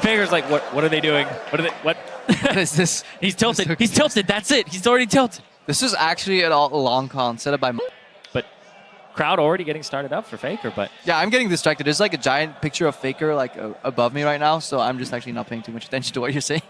Faker's like, what are they doing? What? What is this? He's tilted. He's tilted. That's it. He's already tilted. This is actually a long con set up by... But crowd already getting started up for Faker, but... Yeah, I'm getting distracted. There's like a giant picture of Faker like above me right now, so I'm just actually not paying too much attention to what you're saying.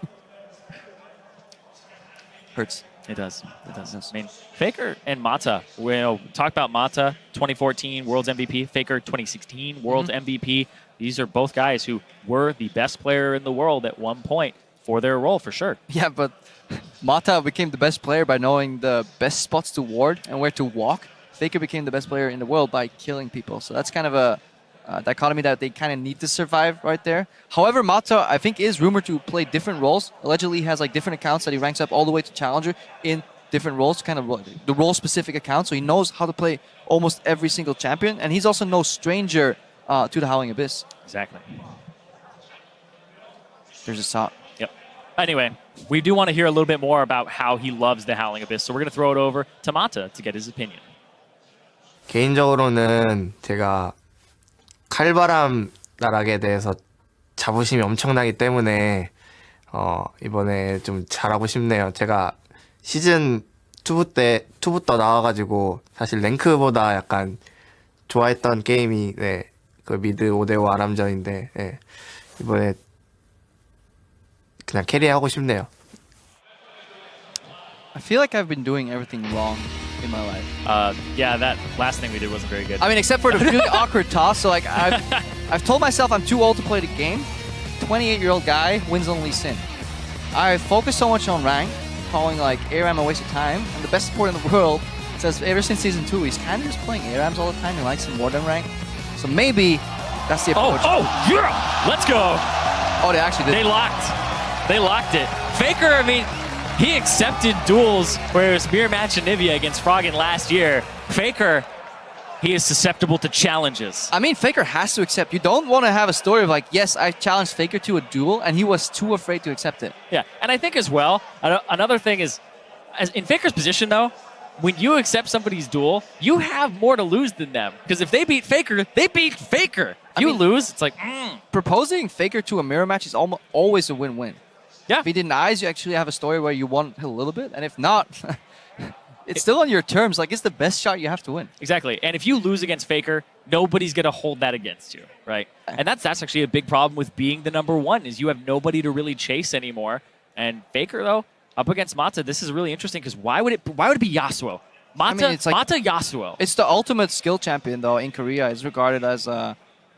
Hurts. It does. It does. I mean, Faker and Mata. We'll talk about Mata, 2014 World's MVP. Faker, 2016 World's MVP. These are both guys who were the best player in the world at one point for their role, for sure. Yeah, but Mata became the best player by knowing the best spots to ward and where to walk. Faker became the best player in the world by killing people. So that's kind of a dichotomy that they kind of need to survive right there. However, Mata, I think, is rumored to play different roles. Allegedly, he has like different accounts that he ranks up all the way to Challenger in different roles, kind of the role-specific accounts. So he knows how to play almost every single champion. And he's also no stranger to the Howling Abyss. Exactly. There's a shot. Yep. Anyway, we do want to hear a little bit more about how he loves the Howling Abyss. So we're going to throw it over to Mata to get his opinion. 개인적으로는 제가 칼바람 나락에 대해서 자부심이 엄청나기 때문에 이번에 좀 잘하고 싶네요. 제가 시즌 2부터 나와가지고 사실 랭크보다 약간 좋아했던 게임이 그 미드 5대5 아람전인데 이번에 그냥 캐리하고 싶네요. I feel like I've been doing everything wrong in my life. Yeah, that last thing we did wasn't very good. I mean, except for the really awkward toss. So like, I've told myself I'm too old to play the game. 28-year-old guy wins on Lee Sin. I focus so much on rank, calling like ARAM a waste of time. And the best support in the world says ever since season 2, he's kind of just playing ARAMs all the time. He likes him more than rank. So maybe that's the approach. Oh, yeah! Let's go! Oh, they actually did. They locked it. Faker, I mean, he accepted duels where it was mirror match and Nivea against Froggen last year. Faker, he is susceptible to challenges. I mean, Faker has to accept. You don't want to have a story of like, yes, I challenged Faker to a duel, and he was too afraid to accept it. Yeah, and I think as well, another thing is, as in Faker's position though, when you accept somebody's duel, you have more to lose than them. Because if they beat Faker, they beat Faker. If you lose, it's like, Proposing Faker to a mirror match is always a win-win. Yeah. If he denies, you actually have a story where you won a little bit, and if not, it's still on your terms. Like, it's the best shot you have to win. Exactly. And if you lose against Faker, nobody's going to hold that against you, right? And that's actually a big problem with being the #1, is you have nobody to really chase anymore. And Faker, though, up against Mata, this is really interesting because why would it be Yasuo? Mata, it's like, Mata Yasuo. It's the ultimate skill champion, though, in Korea. It's regarded as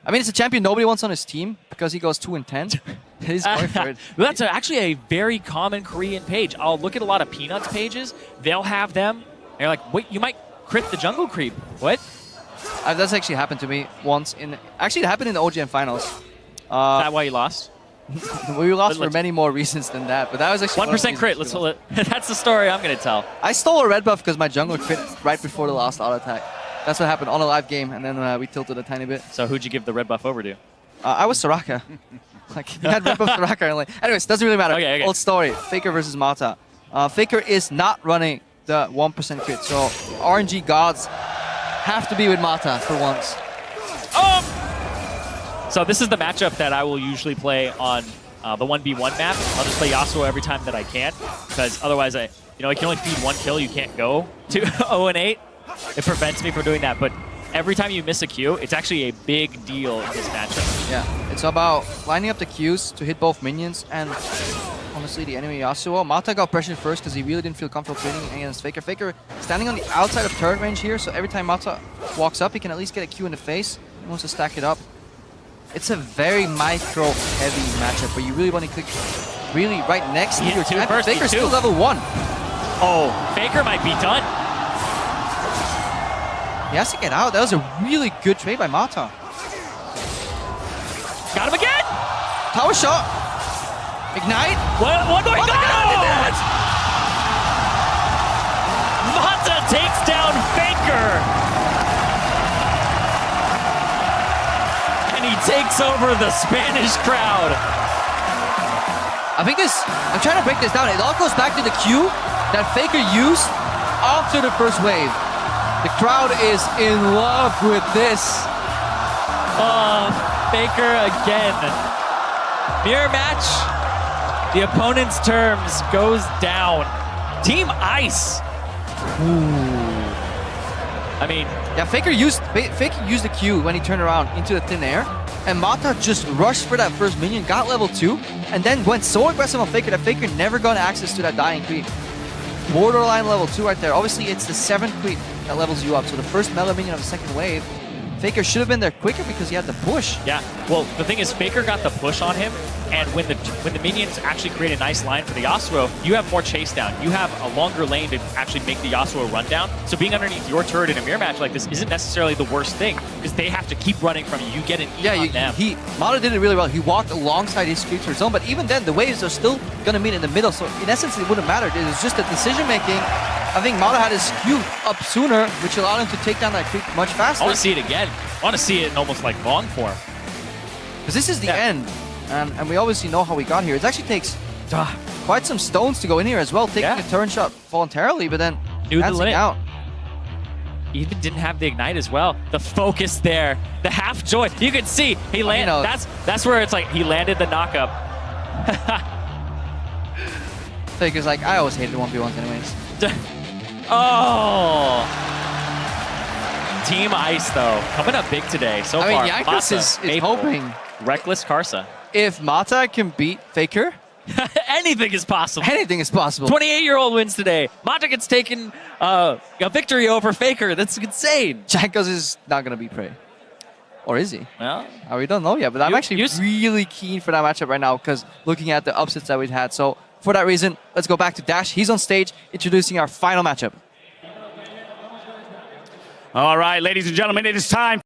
I mean, it's a champion nobody wants on his team because he goes too intense. He's going for it. That's actually a very common Korean page. I'll look at a lot of Peanuts pages. They'll have them. And you're like, wait, you might crit the jungle creep. What? That's actually happened to me once. Actually, it happened in the OGN finals. Is that why you lost? We lost for many more reasons than that, but that was actually 1% crit. Let's hold it. That's the story I'm going to tell. I stole a red buff because my jungler crit right before the last auto attack. That's what happened on a live game, and then we tilted a tiny bit. So who'd you give the red buff over to? I was Soraka. Like, he had red buff Soraka. And like, anyways, doesn't really matter. Okay. Old story. Faker versus Mata. Faker is not running the 1% crit, so RNG gods have to be with Mata for once. So this is the matchup that I will usually play on the 1v1 map. I'll just play Yasuo every time that I can, because otherwise I can only feed one kill. You can't go to 0-8. It prevents me from doing that, but every time you miss a Q, it's actually a big deal in this matchup. Yeah, it's about lining up the Qs to hit both minions and honestly the enemy Yasuo. Mata got pressured first because he really didn't feel comfortable trading against Faker. Faker standing on the outside of turret range here, so every time Mata walks up, he can at least get a Q in the face. He wants to stack it up. It's a very micro-heavy matchup where you really want to click really right next to your champion. Faker's still level 1. Oh, Faker might be done. He has to get out. That was a really good trade by Mata. Got him again! Tower shot. Ignite. One more. Oh my God, did that! Mata takes down Faker. And he takes over the Spanish crowd. I'm trying to break this down. It all goes back to the Q that Faker used after the first wave. The crowd is in love with this. FAKER again. Mirror match. The opponent's terms goes down. Team Ice. Ooh. I mean, Yeah, FAKER used the Q when he turned around into the thin air, and Mata just rushed for that first minion, got level 2, and then went so aggressive on FAKER that FAKER never got access to that dying creep. Borderline level 2 right there. Obviously, it's the 7th creep that levels you up, so the first melee minion of the second wave. FAKER should have been there quicker because he had the push. yeah. Well, the thing is, FAKER got the push on him, and when the minions actually create a nice line for the Yasuo, you have more chase down. You have a longer lane to actually make the Yasuo run down. So being underneath your turret in a mirror match like this isn't necessarily the worst thing, because they have to keep running from you. You get an E on them. Mata did it really well. He walked alongside his creep to his zone, but even then, the waves are still going to meet in the middle. So in essence, it wouldn't matter. It was just a decision making. I think Mata had his Q up sooner, which allowed him to take down that creep much faster. I want to see it again. I want to see it in almost like long form. Because this is the end, and we obviously know how we got here. It actually takes quite some stones to go in here as well, taking a turn shot voluntarily, but then dancing out. Even didn't have the ignite as well. The focus there, the half joy. You can see he landed. That's where it's like he landed the knockup. FAKER's like, I always hated 1v1s anyways. Oh. Team Ice, though, coming up big today so far. I mean, Yankees is hoping. Reckless Karsa. If Mata can beat FAKER, anything is possible. Anything is possible. 28-year-old wins today. Mata gets taken a victory over FAKER. That's insane. Jankos is not going to beat Prey. Or is he? Well, we don't know yet, but I'm actually really keen for that matchup right now because looking at the upsets that we've had. So for that reason, let's go back to Dash. He's on stage introducing our final matchup. All right, ladies and gentlemen, it is time.